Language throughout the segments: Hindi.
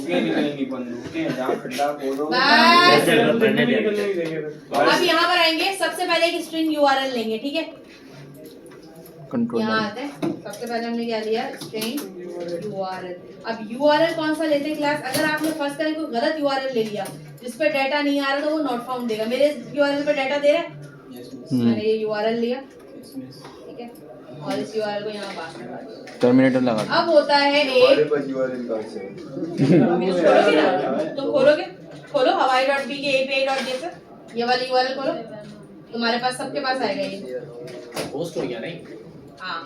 इसमें निकलेंगी बंदूकें जहाँ खड्डा खोदोगे बस। बस। अब यहाँ पर आएंगे, सबसे पहले एक स्ट्रिंग यूआरएल लेंगे, ठीक है। कंट्रोल यहाँ आते हैं, सबसे पहले हमने क्या लिया, स्ट्रिंग यूआरएल। अब यूआरएल कौन सा लेते हैं क्लास, अगर आपने फर्स्ट करें कोई गलत यूआरएल ले लिया जिस पे डाटा नहीं आ रहा तो वो नॉट फाउंड देगा। मेरे यूआरएल पे डाटा दे रहा है, मैंने ये यूआरएल लिया, ठीक है, और इस यूआरएल को यहाँ पास करवा दिया, टर्मिनेटर लगा दो। अब होता है हमारे एक, पास यूआरएल कहाँ से है? अभी तो खोलोगे ना, तुम खोलोगे, खोलो hawaii.pk api.json, ये वाली यूआरएल खोलो, तुम्हारे पास सबके पास आएगा ये। होस्ट हो गया नहीं हाँ,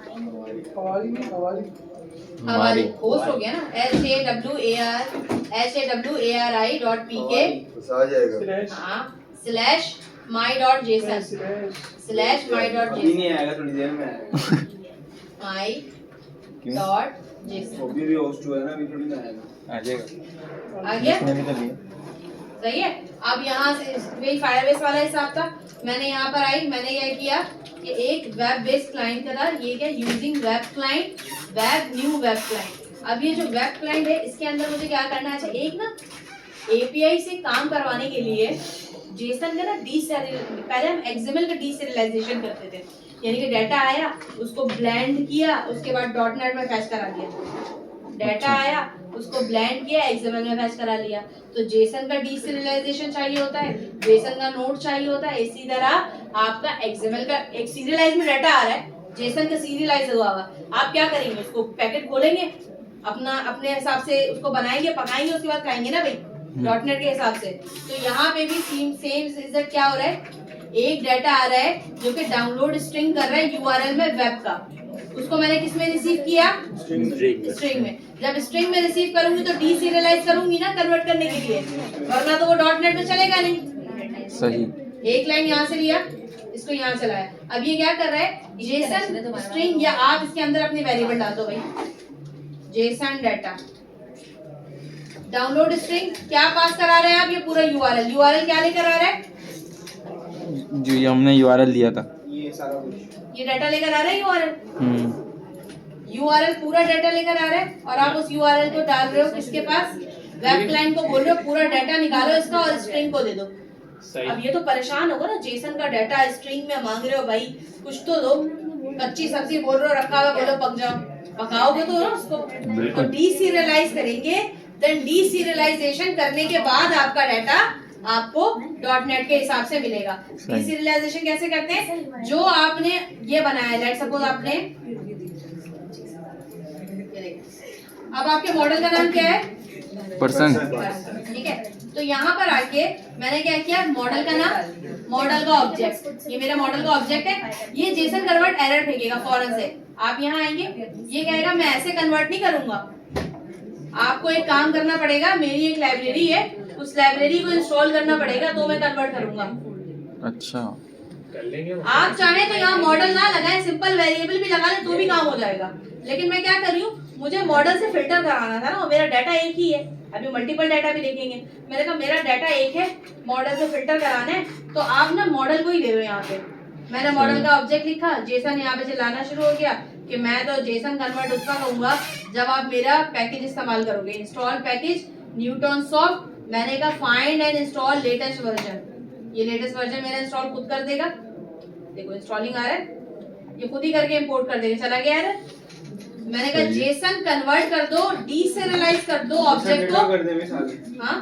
हमारी हमारी होस्ट हो गया ना, HAWARI.pk, बस आ जाएगा। हाँ, /my.json, /my.json, नहीं आएगा, थोड़ी देर में आएगा। my.json, अभी भी होस्ट हुआ है ना, अभी थोड़ी ना आएगा। आ जाएगा। आ गया, इसमें भी तो लिया। सही है। अब यहाँ से वही फायरबेस वाला हिसाब था, मैंने यहाँ पर आई, मैंने क्या किया कि एक वेब बेस्ड क्लाइंट का था, ये क्या, using web client, web new web client. अब ये जो वेब क्लाइंट है इसके अंदर मुझे क्या करना है, अच्छा एक ना एपीआई से काम करवाने के लिए जेसन का ना पहले हम एक्सएमएल का डीसेरियलाइजेशन करते थे, यानी कि डाटा आया उसको ब्लेंड किया, उसके बाद डॉटनेट में फैच करा दिया, डाटा आया उसको ब्लेंड किया, एक्सएमएल में फैच करा लिया। तो जेसन का डीसेरियलाइजेशन चाहिए होता है, जेसन का नोड चाहिए होता है, इसी तरह आपका एक्सएमएल का एक सीरियलाइज में डाटा आ रहा है, जेसन का सीरियलाइज हुआ हुआ, आप क्या करेंगे, उसको पैकेट खोलेंगे, अपना अपने हिसाब से उसको बनाएंगे, पकाएंगे, उसके बाद खाएंगे ना भाई डॉटनेट के हिसाब से। तो यहाँ पे भी सेम रिजल्ट क्या हो रहा है, एक डाटा आ रहा है जो कि डाउनलोड स्ट्रिंग कर रहा है यूआरएल में वेब का, उसको मैंने किस में रिसीव किया, स्ट्रिंग में। जब स्ट्रिंग में रिसीव करूंगी तो डीसीरियलाइज करूंगी ना कन्वर्ट करने के लिए, वरना तो वो डॉटनेट में चलेगा नहीं। सही। एक लाइन यहाँ से लिया, इसको यहाँ चलाया। अब ये क्या कर रहा है, जेसन स्ट्रिंग, या आप इसके अंदर अपने वेरिएबल डाल दो भाई, जेसन डाटा डाउनलोड स्ट्रिंग क्या पास करा रहे हैं आप, ये पूरा यूआरएल, यूआरएल क्या लेकर आ रहा है, जो ये हमने यूआरएल दिया था, ये सारा कुछ ये डाटा लेकर आ रहा है यूआरएल, यूआरएल पूरा डाटा लेकर आ रहा है, और आप उस यूआरएल को डाल रहे हो किसके पास, वेब क्लाइंट को बोल रहे हो पूरा डाटा निकालो इसका और स्ट्रिंग को दे दो। अब ये तो परेशान होगा ना, जेसन का डाटा स्ट्रिंग में मांग रहे हो भाई, कुछ तो दो, कच्ची सब्जी बोल रहे हो रखा हुआ, बोलो पक जाओ, पकाओगे तो ना उसको, तो डीसीरियलाइज करेंगे, देन डीसीरियलाइजेशन करने के बाद आपका डाटा आपको डॉटनेट के हिसाब से मिलेगा। डीसीरियलाइजेशन कैसे करते हैं, जो आपने ये बनाया, लेट्स सपोज आपने, अब आपके मॉडल का नाम क्या है, पर्सन, ठीक है। तो यहाँ पर आके मैंने क्या किया, मॉडल का नाम, मॉडल का ऑब्जेक्ट, ये मेरा मॉडल का ऑब्जेक्ट है, ये जेसन कन्वर्ट एरर फेंकेगा फौरन से। आप यहाँ आएंगे, ये कहेगा मैं ऐसे कन्वर्ट नहीं करूंगा, आपको एक काम करना पड़ेगा, मेरी एक लाइब्रेरी है, उस लाइब्रेरी को इंस्टॉल करना पड़ेगा तो मैं कन्वर्ट करूंगा। अच्छा, आप चाहें तो यहाँ मॉडल ना लगाएं, सिंपल वेरिएबल भी लगा लें तो भी काम हो जाएगा, लेकिन मैं क्या कर रही हूँ, मुझे मॉडल से फिल्टर कराना था ना, मेरा डाटा एक ही है, अभी मल्टीपल डाटा भी देखेंगे, मैंने कहा मेरा डाटा एक है, मॉडल से फिल्टर कराना है, तो आप ना मॉडल को ही ले रहे हो यहाँ पे। मैंने मॉडल का ऑब्जेक्ट लिखा, जेसन यहाँ पे चलाना शुरू हो गया कि मैं तो जेसन कन्वर्ट उसका कहूंगा जब आप मेरा पैकेज इस्तेमाल करोगे, इंस्टॉल पैकेज न्यूटन सॉफ्ट, मैंने कहा find and install latest version, ये लेटेस्ट वर्जन मेरा इंस्टॉल खुद कर देगा, देखो इंस्टॉलिंग आ रहा है, ये खुद ही करके इंपोर्ट कर देगा, चला गया है। मैंने कहा जेसन कन्वर्ट कर दो, डीसेरियलाइज कर दो ऑब्जेक्ट को, हाँ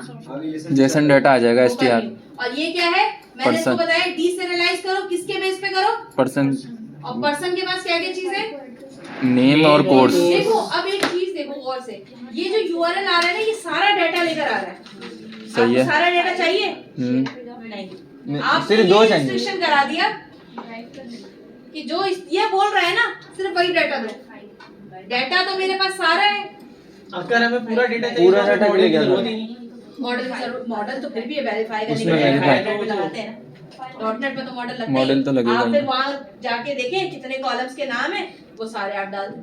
जेसन डाटा आ जाएगा एसटीआर। और ये क्या है, मैंने इसको बताया डीसेरियलाइज करो, किसके बेस पे करो, पर्सन, और पर्सन के पास क्या क्या चीज है, नेम और कोर्स। देखो अब एक चीज देखो गौर से, ये जो यूआरएल आ रहा है ना, ये सारा डाटा लेकर आ रहा है, सही है, सारा डाटा चाहिए नहीं, आप सिर्फ दो चाहिए, इंस्ट्रक्शन करा दिया कि जो ये बोल रहा है ना सिर्फ वही डाटा दो, डाटा तो मेरे पास सारा है, अगर हमें पूरा डाटा चाहिए, पूरा डाटा मिलेगा, मॉडल तो फिर भी वेरीफाई करने लगाते हैं ना, डॉटनेट पे तो मॉडल लगता है, मॉडल तो लगेगा, आप फिर वहाँ जाके देखें कितने कॉलम्स के नाम है, वो सारे आप डाल दो।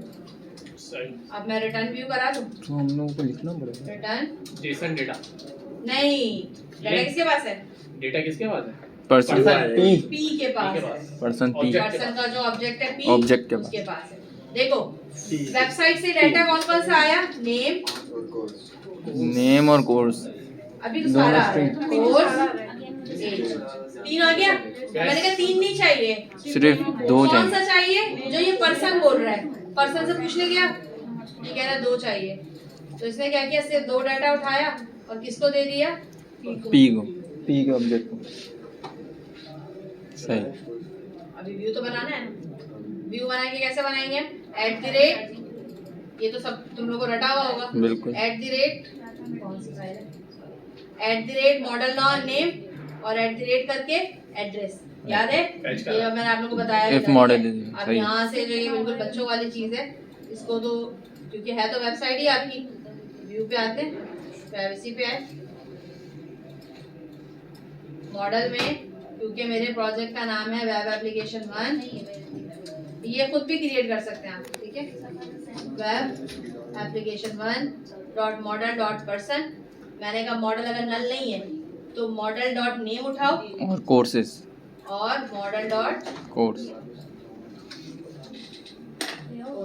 अब मैं रिटर्न व्यू करा दूं, तो हम लोगों को लिखना पड़ेगा, रिटर्न जेसन डेटा नहीं, डाटा किसके पास है, डेटा किसके पास है, पर्सन पी के पास है, पर्सन पी, पर्सन का जो ऑब्जेक्ट है पी, ऑब्जेक्ट के उसके पास है। देखो वेबसाइट से डाटा कौन कौन सा आया, नेम और कोर्स नेम और कोर्स अभी तो दोनों सारा string। कोर्स एज 3 आ गया। मैंने कहा 3 नहीं चाहिए, सिर्फ 2 कौन सा चाहिए। चाहिए जो ये पर्सन बोल रहा है, पर्सन से पूछ ले गया, ये कह रहा है 2 चाहिए। तो इसने क्या किया, सिर्फ 2 डाटा उठाया और किसको दे दिया, पी के ऑब्जेक्ट को। सही। अभी व्यू तो बनाना है ना, व्यू बनाएंगे कैसे बनाएंगे, @ ये तो सब तुम लोगों को रटा हुआ होगा, बिल्कुल। @ कौन सी फाइल है, @ मॉडल नेम और @ करके एड्रेस, याद है ये मैंने आप लोगों को बताया If model is अब सही। यहाँ से जो ये बिल्कुल बच्चों वाली चीज है, इसको तो क्योंकि है तो वेबसाइट ही आपकी, व्यू पे आते हैं, प्राइवेसी पे आए, मॉडल में क्योंकि मेरे प्रोजेक्ट का नाम है वेब एप्लीकेशन 1, ये खुद भी क्रिएट कर सकते हैं आप, ठीक है, वेब एप्लीकेशन 1.model.person। मैंने कहा मॉडल अगर नल नहीं है तो model.name उठाओ और कोर्सेस और model.course कोर्स।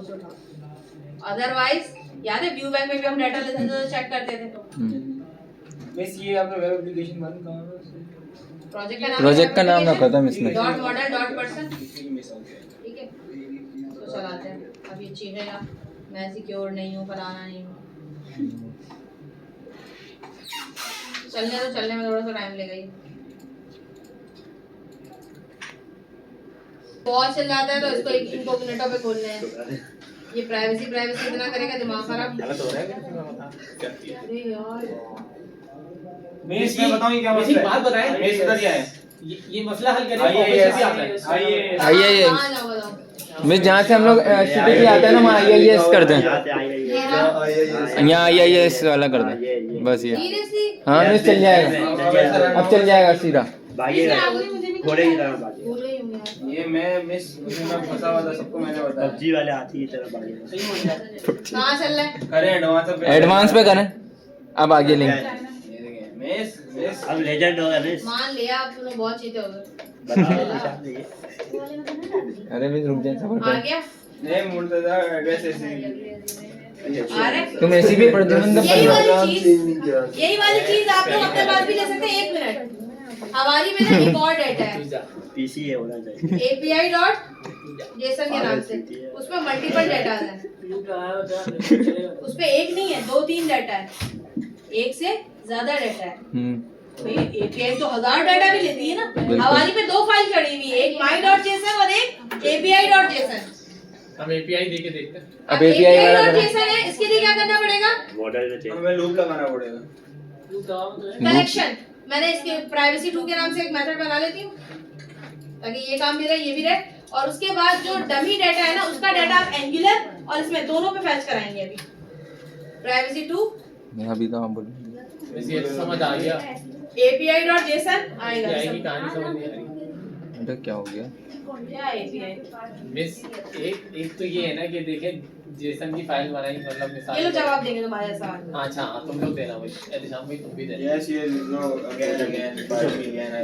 उठाओ। अदरवाइज याद है व्यू बैंक में भी हम डाटा लेते थे तो चेक करते थे, मिस ये आपका वेब एप्लीकेशन 1 कहां है? प्रोजेक्ट का नाम ना खत्म इसमें। .model.person, मिस हो गया। ठीक है, तो चलाते हैं। अब ये चीजेगा, मैं सिक्योर नहीं हूँ, फलाना नहीं हूँ, चलने में थोड़ा सा टाइम लगेगा। ये बहुत चल जाता है तो इसको एक इनकॉग्निटो पे खोलने हैं। ये प्राइवेसी इतना करेगा दिमाग खराब। गलत हो रहा है क्या? बता क्या किया? अरे यार मिस मैं बताऊं ये क्या मसला है? बात बताएं। मिस इधर क्या है? ये मसला हल करिए। आइए कहाँ जाओ बताओ। मिस जहाँ से हम लोग CTP आता है ना वहाँ IIS कर दें, यहाँ IIS वाला कर दें बस ये। सीरियसली हाँ मिस चल जाएगा, अब चल जाएगा सीधा। बोल रही हूँ यार। ये मैं मिस मैं फंसा हुआ था, सबको मैंने बताया। पबजी वाले आती है तरह बागी सही हो गया। कहाँ चल रहा है? करें एडवांस पे करें, अब आगे लिंक। ये देखिए मिस अब लेजेंड होगा मिस मान लिया आप लोग बहुत चीते हो गए। अरे मिस रुक जाए, सबर आ कर। गया नहीं मुड़ता था एड्रेस ऐसे आ रहे तुम ऐसी भी प्रतिबंध यही वाली नाम चीज चेंज नहीं किया। यही वाली चीज आप लोग अपने पास भी ले सकते हैं। 1 मिनट, हमारी में ना एक और डाटा है पीसी है होना चाहिए API.json के नाम से, उसमें मल्टीपल डाटा है, उसपे एक नहीं है 2-3 डाटा है, एक से ज्यादा डाटा है। भाई API तो 1000 डाटा भी लेती है ना। हमारी पे 2 फाइल चढ़ी हुई है, एक my.json और एक API.json। हम एपीआई देके देखते हैं। अब API वाला करें। API.json है, इसके लिए क्या करना पड़ेगा, मॉडल में चाहिए हमें लूप लगाना पड़ेगा। कनेक्शन। मैंने इसके प्राइवेसी 2 के नाम से एक मेथड बना लेती हूँ ताकि ये काम भी रहे ये भी रहे। और उसके बाद जो डमी डाटा है ना उसका डाटा आप एंगुलर और इसमें दोनों पे फैच कराएंगे। अभी प्राइवेसी 2 मैं अभी तो हम बोलूँ वैसे ये तो समझ आ गया। API.json आएगा क्या की सब। कहानी समझ नहीं आ रही। बेटा क्या हो गया। क्या API? मिस एक तो ये है ना कि देखें जेसन की फाइल बनाई मतलब मिसाल। ये लोग जवाब देंगे तुम्हारे सवाल का। अच्छा हाँ तुम लोग देना भाई, एलिशाम भाई तुम भी देना। Yes, yes, no, again.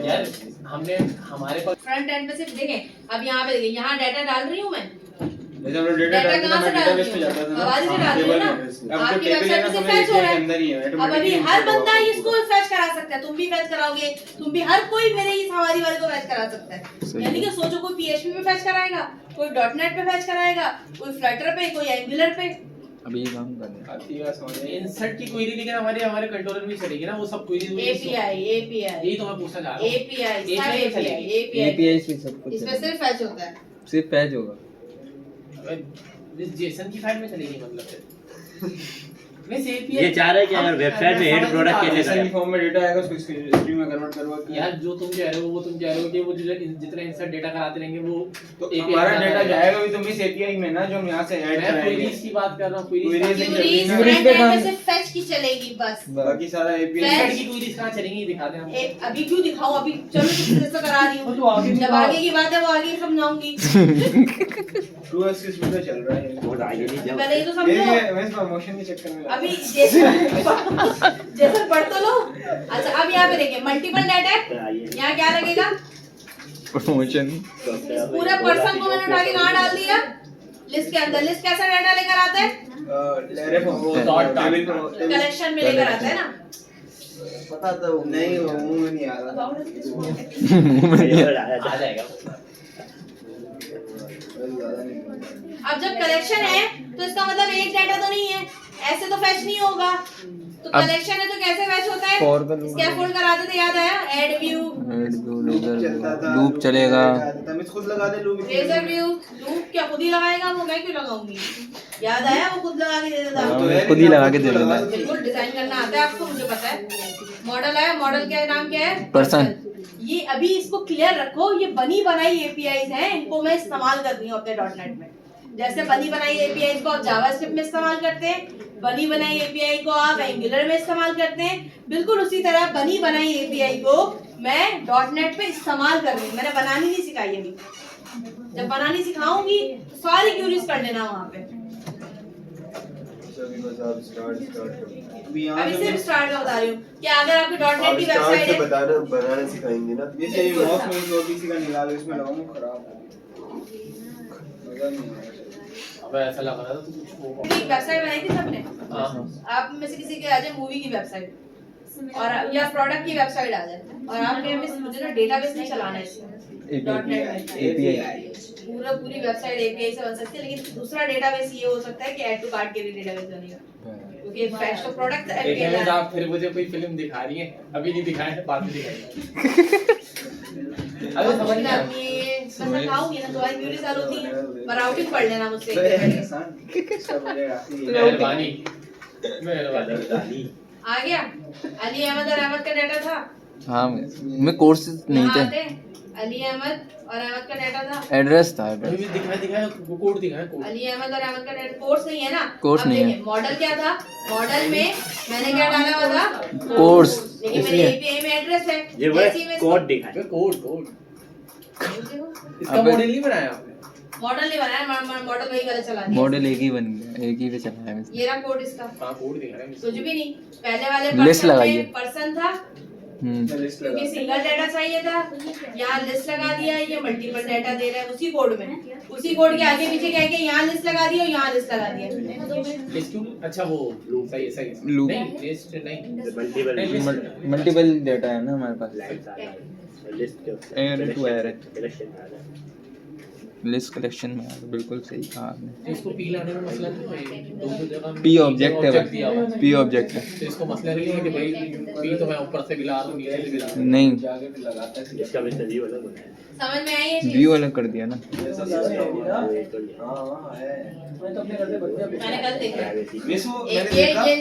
यार हमने हमारे पास फ्रंट एंड पे सिर्फ देखें। अब यहाँ पे देखिए, यहाँ डाटा डाल रही हूँ मैं। जैसे हम लोग डेटा डाटा डालते कहाँ से थे, डाल डेटाबेस रही पे जाता हूँ? था हवाले से डाल रही हूँ ना। अब तो आपकी टेबल है वेबसाइट ना, से समझ फैच हो लीजिए रहा के अंदर ही है, है। अब automatically अभी हर install बंदा होगा। इसको फैच करा सकता है, तुम भी फैच कराओगे, तुम भी हर कोई मेरे इस हवाली वाले को फैच करा सकता है। यानी कि सोचो कोई PHP पे फैच कराएगा, कोई .NET पे फैच कराएगा, कोई फ्लटर पे, कोई एंगुलर पे। अभी ये काम करना है। आती बात समझ में। इंसर्ट की क्वेरी लेकिन हमारे कंट्रोलर में चलेगी ना वो सब क्वेरी। API यही तो मैं पूछना चाह रहा हूँ। API सब API API चलेगी। API से सब कुछ इसमें चलेगा। सिर्फ फैच होता है। सिर्फ पैच होगा। इस जेसन की फाइल में चलेगी मतलब फिर। मिस API ये चाह रहे हैं कि अगर वेबसाइट में हेड प्रोडक्ट के लिए जैसा कि फॉर्म में डेटा आएगा उसको स्ट्रीम में कन्वर्ट करवा के यार जो तुम कह रहे हो वो तुम कह रहे हो कि वो जो जितना इंसर्ट डेटा कराते रहेंगे वो तो API हमारा में डेटा जाएगा। जाएगा भी तो मिस एपीआई में ना, जो हम यहाँ से ऐड मैं कराएंगे। क्वेरीज की बात कर रहा हूँ। Queries क्वेरीज से क्यूरीज Queries फ्रंट पे एंड काम- में सिर्फ फैच की चलेगी बस। बाकी सारा एपीआई Fetch- की क्वेरीज कहाँ चलेंगी दिखा दे हम। अभी क्यों दिखाऊं, अभी चलो किसी से करा रही हूँ। जब आगे की बात है वो आगे समझाऊंगी। 2x की स्पीड पे चल रहा है। बहुत आगे नहीं जाओ पहले ये तो ये समझो। मैं प्रमोशन के चक्कर में अभी जैसे पढ़ तो लो। अच्छा अब यहाँ पे देखिए मल्टीपल डाटा है, आइए यहाँ क्या लगेगा, प्रमोशन पूरे पर्सन को मैंने उठा के कहाँ डाल दिया, लिस्ट के अंदर लिस्ट कैसा डाटा लेकर आता है? कलेक्शन में लेकर आता है ना। पता तो नहीं, वो मुंह में नहीं आ रहा। आ जाएगा। अब जब कलेक्शन है तो इसका मतलब एक डाटा तो नहीं है, ऐसे तो फैच नहीं होगा। तो कलेक्शन है तो कैसे फैच होता है? स्कैफोल्ड कराते थे, याद आया? ऐड व्यू, लूप चलेगा। खुद लगा दे लूप। लेजर व्यू, लूप क्या खुद ही लगाएगा? वो मैं क्यों लगाऊंगी? याद आया? वो खुद लगा के दे देता है। खुद ही लगा के दे देता है। बिल्कुल डिजाइन करना आता है आपको, मुझे पता है। मॉडल है, मॉडल का नाम क्या है? पर्सन। ये अभी इसको क्लियर रखो, ये बनी बनाई एपीआईज हैं, इनको मैं इस्तेमाल कर रही हूँ अपने .NET में। जैसे बनी बनाई एपीआईज को आप जावास्क्रिप्ट में इस्तेमाल करते हैं, बनी बनाई एपीआई को आप एंगुलर में इस्तेमाल करते हैं, बिल्कुल उसी तरह बनी बनाई एपीआई को मैं .NET पे इस्तेमाल कर रही हूँ। मैंने बनानी नहीं सिखाई अभी, जब बनानी सिखाऊंगी तो सारी क्यूरीज कर लेना वहाँ पे। अभी सिर्फ स्टार्ट का बता रही हूँ कि अगर आपकी .NET की वेबसाइट है, बनाना सिखाएंगे ना। जैसे ये माउस में जो किसी का निकालो इसमें लगाऊं खराब हो, मजा नहीं आएगा। अब ऐसा लग रहा था तो कुछ वो एक वेबसाइट बनाई थी सबने, हाँ आप में से किसी के आ जाए मूवी की वेबसाइट और या प्रोडक्ट की वेबसाइट आ जाए और आप कहें मुझे ना डेटाबेस नहीं चलाना है इसमें .NET में, एपीआई पूरी वेबसाइट एपीआई से बन सकती है, लेकिन दूसरा डेटाबेस ये हो सकता है कि ऐड टू कार्ट के लिए डेटाबेस बनेगा, क्योंकि फैक्ट तो प्रोडक्ट डेटाबेस। आप फिर मुझे कोई फिल्म दिखा रही है, अभी नहीं दिखाए हैं, बाद में दिखाएंगे। अरे समझ नहीं आ रही। मैं सिखाऊंगी ना, तुम्हारी क्यूरी चालू होती है, पर राउटिंग पढ़ लेना मुझसे। मेहरबानी मेहरबानी। आ गया? अली अहमद और अहमद का डाटा था। हाँ मैं कोर्सेज नहीं थे। अली अहमद और अहमद का डाटा था, एड्रेस था। अभी भी दिखाया वो कोड दिखाया कोड। अली अहमद और अहमद का डाटा कोर्स नहीं है ना। कोर्स नहीं है। मॉडल क्या था? मॉडल में मैंने क्या डाला हुआ था? कोर्स। लेकिन मेरे एपीआई में एड्रेस है। ये वो कोड दिखाया। कोड इसका मॉडल नहीं बनाया आपने? मॉडल नहीं बनाया, मॉडल वही वाला चला दिया। मॉडल एक ही बन गया, एक ही पे चला है। ये रहा कोड इसका। हाँ कोड दिखाया है। कुछ भी नहीं, पहले वाले लिस्ट लगाइए। पर्सन था क्योंकि सिंगल डाटा चाहिए था, यहाँ लिस्ट लगा दिया, ये मल्टीपल डाटा दे रहा है उसी कोड में, उसी कोड के आगे पीछे कह के यहाँ लिस्ट लगा दिया और यहाँ लिस्ट लगा दिया। लिस्ट क्यों? अच्छा वो लूप सही है, सही है। लूप। नहीं लिस्ट नहीं, मल्टीपल मल्टीपल डाटा है ना हमारे पास। List air to air collection आ रहा है। लिस्ट कलेक्शन में है, बिल्कुल सही कहा आपने। इसको पी लाने में मसला नहीं है, दो जगह पी ऑब्जेक्ट है, दिया हुआ है। पी ऑब्जेक्ट है। तो इसको मसला नहीं है कि भाई पी तो मैं ऊपर से गिला रहा हूँ, नीचे से गिला रहा हूँ। नहीं, इसका भी सही वाला बना है। समझ में आई ये चीज? व्यू अलग कर दिया ना। मैंने कल देखा है।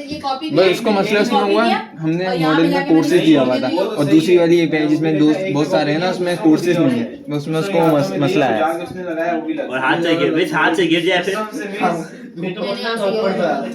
ये कॉपी बस उसको मसला उसमें हुआ, हमने मॉडल में कोर्सेज दिया हुआ था और दूसरी वाली एपीआई जिसमें दोस्त बहुत सारे हैं ना, उसमें कोर्सेज नहीं है, उसमें उसको मसला है। और हाथ से गिर जाए फिर मैंने यहाँ से